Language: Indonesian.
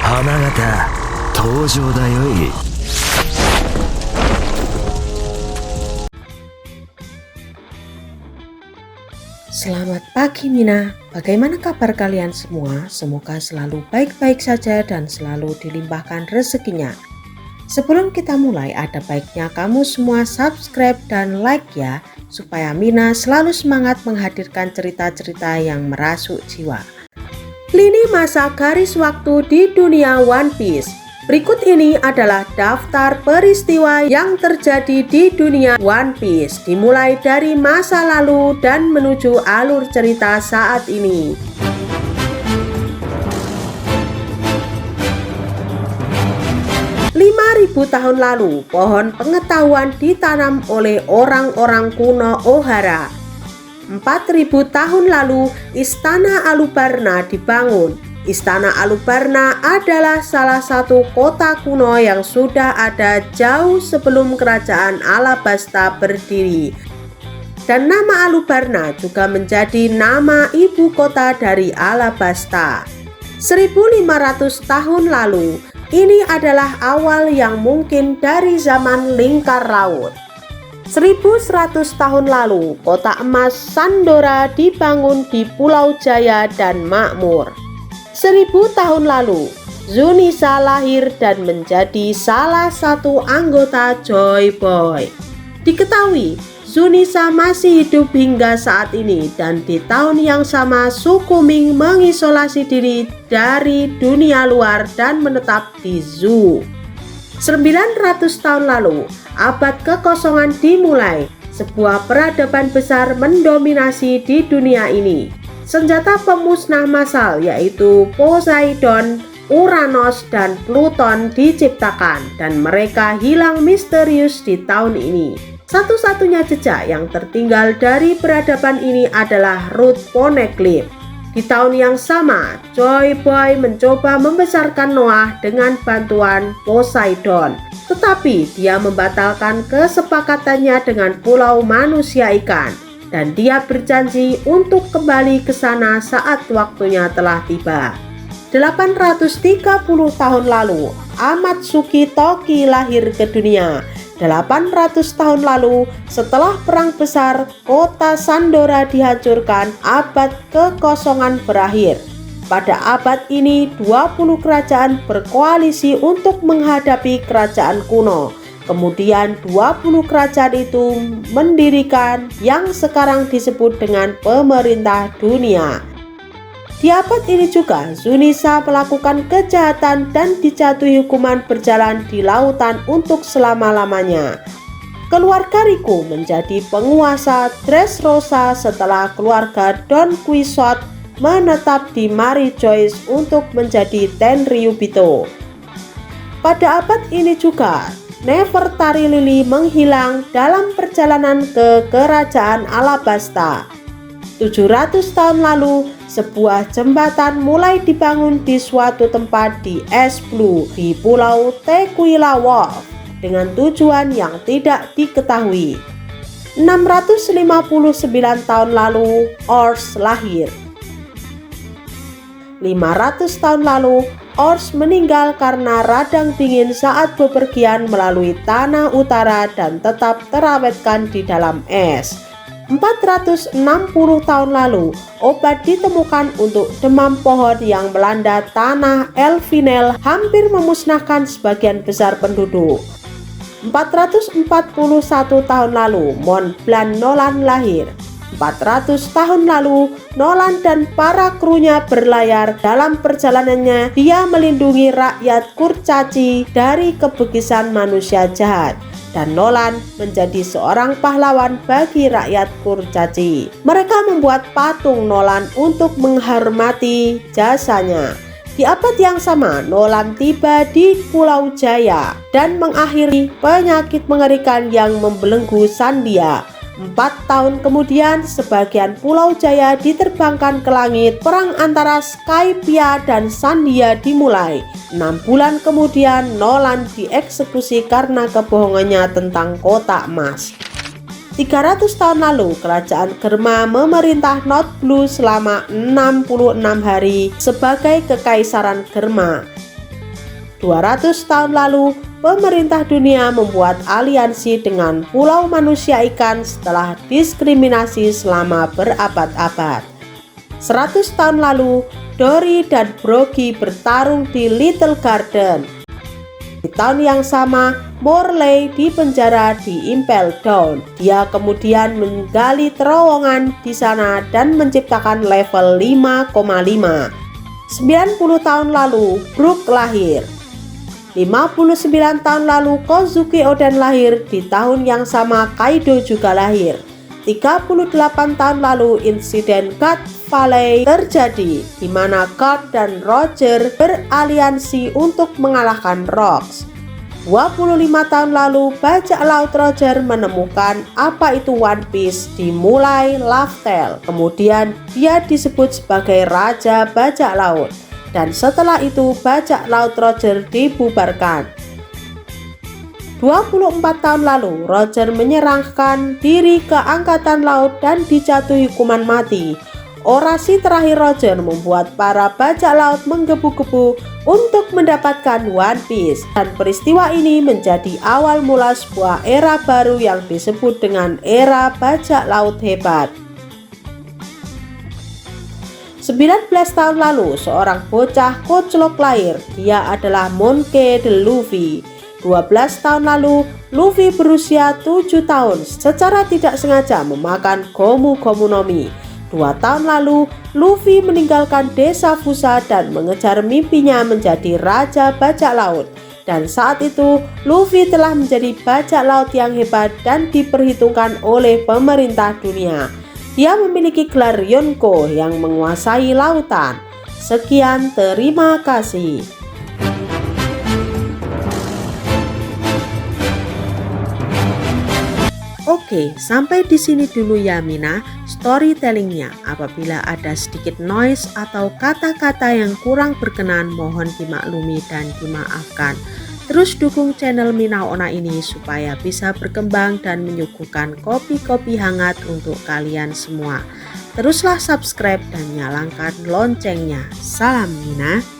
花形登場だよい。Selamat pagi Mina, bagaimana kabar kalian semua? Semoga selalu baik-baik saja dan selalu dilimpahkan rezekinya. Sebelum kita mulai, ada baiknya kamu semua subscribe dan like ya, supaya Mina selalu semangat menghadirkan cerita-cerita yang merasuk jiwa. Lini masa garis waktu di dunia One Piece. Berikut ini adalah daftar peristiwa yang terjadi di dunia One Piece, dimulai dari masa lalu dan menuju alur cerita saat ini. Ribu tahun lalu, pohon pengetahuan ditanam oleh orang-orang kuno Ohara. 4000 tahun lalu, Istana Alubarna dibangun. Istana Alubarna adalah salah satu kota kuno yang sudah ada jauh sebelum kerajaan Alabasta berdiri. Dan nama Alubarna juga menjadi nama ibu kota dari Alabasta. 1500 tahun lalu, ini adalah awal yang mungkin dari zaman lingkar laut. 1100 tahun lalu, kota emas Sandora dibangun di Pulau Jaya dan makmur. 1000 tahun lalu, Zunisa lahir dan menjadi salah satu anggota Joy Boy. Diketahui, Zunisa masih hidup hingga saat ini dan di tahun yang sama suku Ming mengisolasi diri dari dunia luar dan menetap di zoo. 900 tahun lalu, abad kekosongan dimulai. Sebuah peradaban besar mendominasi di dunia ini. Senjata pemusnah massal yaitu Poseidon, Uranus, dan Pluton diciptakan dan mereka hilang misterius di tahun ini. Satu-satunya jejak yang tertinggal dari peradaban ini adalah Root Poneglyph. Di tahun yang sama, Joy Boy mencoba membesarkan Noah dengan bantuan Poseidon. Tetapi dia membatalkan kesepakatannya dengan Pulau Manusia Ikan. Dan dia berjanji untuk kembali ke sana saat waktunya telah tiba. 830 tahun lalu, Amatsuki Toki lahir ke dunia. 800 tahun lalu, setelah perang besar, kota Sandora dihancurkan, abad kekosongan berakhir. Pada abad ini, 20 kerajaan berkoalisi untuk menghadapi kerajaan kuno. Kemudian 20 kerajaan itu mendirikan yang sekarang disebut dengan pemerintah dunia. Di abad ini juga Zunisa melakukan kejahatan dan dijatuhi hukuman berjalan di lautan untuk selama-lamanya. Keluarga Riku menjadi penguasa Dressrosa setelah keluarga Don Quixote menetap di Marejoice untuk menjadi Tenryubito. Pada abad ini juga Nefertari Lily menghilang dalam perjalanan ke kerajaan Alabasta. 700 tahun lalu, sebuah jembatan mulai dibangun di suatu tempat di Es Blue di Pulau Tequila Wolf dengan tujuan yang tidak diketahui. 659 tahun lalu, Ors lahir. 500 tahun lalu, Ors meninggal karena radang dingin saat bepergian melalui tanah utara dan tetap terawetkan di dalam es. 460 tahun lalu, obat ditemukan untuk demam pohon yang melanda tanah Elfinel hampir memusnahkan sebagian besar penduduk. 441 tahun lalu, Mont Blanc Nolan lahir. 400 tahun lalu, Nolan dan para krunya berlayar. Dalam perjalanannya, dia melindungi rakyat kurcaci dari kebegisan manusia jahat. Dan Nolan menjadi seorang pahlawan bagi rakyat kurcaci. Mereka membuat patung Nolan untuk menghormati jasanya. Di abad yang sama, Nolan tiba di Pulau Jaya dan mengakhiri penyakit mengerikan yang membelenggu Sandia. 4 tahun kemudian, sebagian Pulau Jaya diterbangkan ke langit. Perang antara Skypiea dan Sandia dimulai. 6 bulan kemudian, Nolan dieksekusi karena kebohongannya tentang kotak emas. 300 tahun lalu, kerajaan Germa memerintah Not Blue selama 66 hari sebagai kekaisaran Germa. 200 tahun lalu, pemerintah dunia membuat aliansi dengan pulau manusia ikan setelah diskriminasi selama berabad-abad. 100 tahun lalu, Dory dan Broggy bertarung di Little Garden. Di tahun yang sama, Morley dipenjara di Impel Down. Dia kemudian menggali terowongan di sana dan menciptakan level 5,5. 90 tahun lalu, Brook lahir. 59 tahun lalu, Kozuki Oden lahir. Di tahun yang sama, Kaido juga lahir. 38 tahun lalu, insiden God Valley terjadi, di mana God dan Roger beraliansi untuk mengalahkan Rocks. 25 tahun lalu, bajak laut Roger menemukan apa itu One Piece, dimulai Laugh Tale. Kemudian dia disebut sebagai Raja Bajak Laut. Dan setelah itu bajak laut Roger dibubarkan. 24 tahun lalu, Roger menyerahkan diri ke Angkatan Laut dan dijatuhi hukuman mati. Orasi terakhir Roger membuat para bajak laut menggebu-gebu untuk mendapatkan One Piece. Dan peristiwa ini menjadi awal mula sebuah era baru yang disebut dengan era bajak laut hebat. 19 tahun lalu, seorang bocah koclok lahir. Dia adalah Monkey D. Luffy. 12 tahun lalu, Luffy berusia 7 tahun secara tidak sengaja memakan Gomu Gomu no Mi. 2 tahun lalu, Luffy meninggalkan desa Fusa dan mengejar mimpinya menjadi Raja Bajak Laut. Dan saat itu, Luffy telah menjadi bajak laut yang hebat dan diperhitungkan oleh pemerintah dunia. Dia memiliki gelar Yonko yang menguasai lautan. Sekian, terima kasih. Oke, sampai di sini dulu ya Mina storytellingnya. Apabila ada sedikit noise atau kata-kata yang kurang berkenan, mohon dimaklumi dan dimaafkan. Terus dukung channel Mina Ona ini supaya bisa berkembang dan menyuguhkan kopi-kopi hangat untuk kalian semua. Teruslah subscribe dan nyalakan loncengnya. Salam Mina.